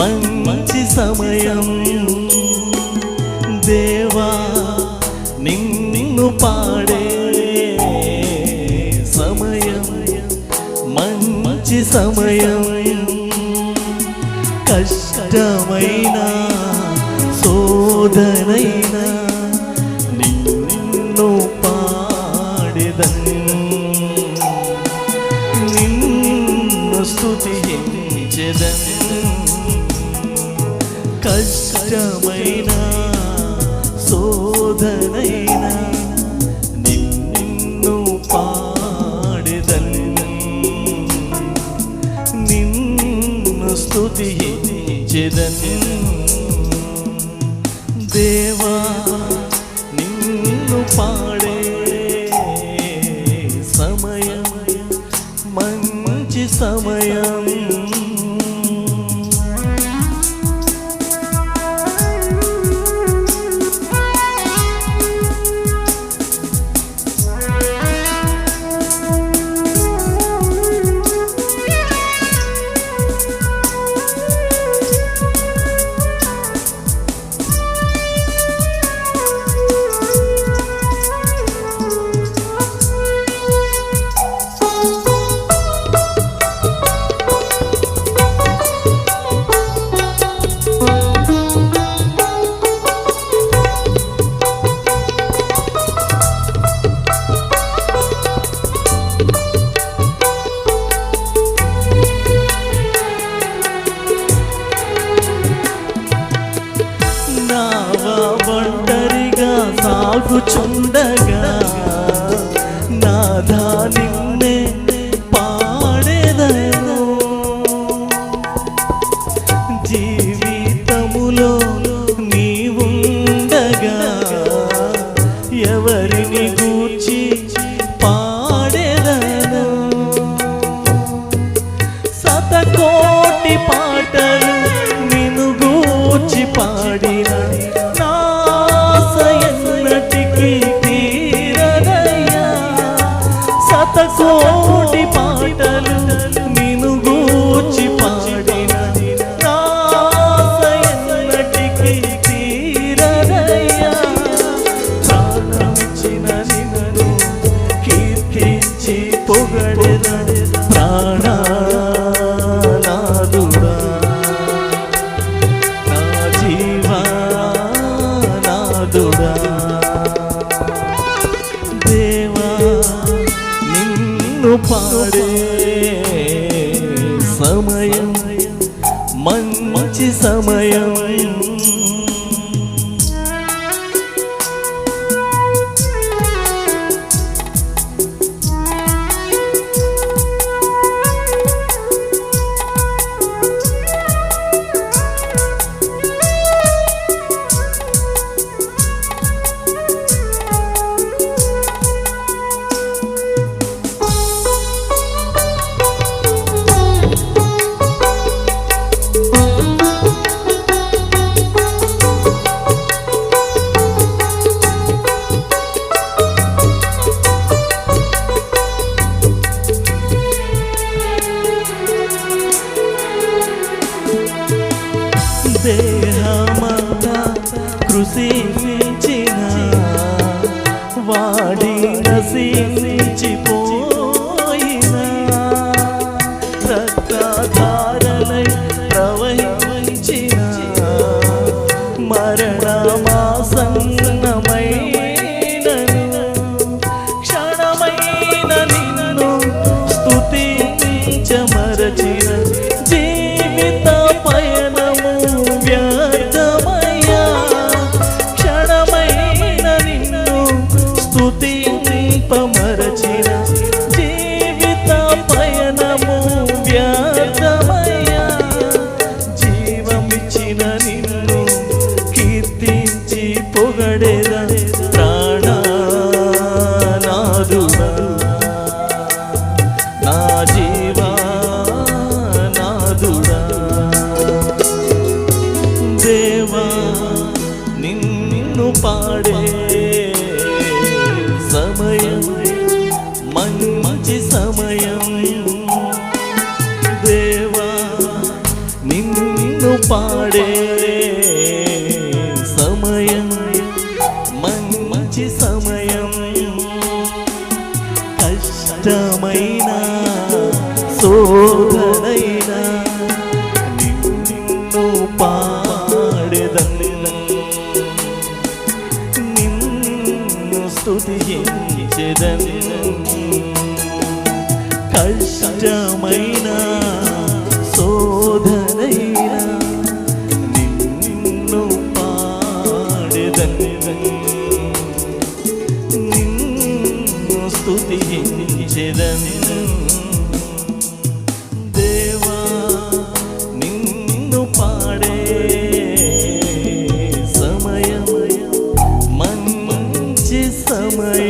మంచి సమయం దేవా నిన్ను పాడే సమయం మంచి సమయం కష్టమైన శోధనైనా నిన్ను పాడెదను నిన్ను స్తుతించెదను కష్టమైన శోధనైనా నిన్ను పాడెదను నిన్ను స్తుతించెదను దేవా నిన్ను పాడే సమయం మంచి సమయం ఒంటరిగా సాగుచుండగా నాథా నిన్నే పాడెదను జీవితములో నీవుండగా ఎవరిని గూర్చి పాడెదను శతకోటి పాటలు నిన్ను గూర్చి పాడిన శతకోటి పాటలు నిన్ను గూర్చి పాడిన నాసయన్నటికి తీరదయ్యా ప్రాణమిచ్చిన నిన్ను కీర్తించి పొగడెదను ప్రాణనాథుడా నా జీవనాథుడా దేవా నిన్ను పాడే సమయం మంచి సమయం దేహమంతా కృషించిన వాడి నశించిపోయిన రక్తధారలై ప్రవహించిన మరణమాసన్నమైనను క్షణమైన నిన్ను స్తుతించమరచిన జీవిత పయనము వ్యర్థమయ్యా క్షణమైన నిన్ను స్తుతింపమరచిన జీవిత పయనము వ్యర్థమయ్యా జీవమిచ్చిన నిన్ను కీర్తించి పొగడెదను ప్రాణనాథుడా నా జీవనాథుడా దేవా నిన్ను పాడే సమయం మంచి సమయం దేవా నిన్ను పాడే సమయం మంచి సమయం కష్టమైన శోధనైనా నిన్ను పాడేదను నిన్ను స్తుతించెదను కష్టమైన శోధనైనా నిన్ను పాడేదను నిన్ను స్తుతించెదను దేవా నిన్ను పాడే సమయం మంచి సమయం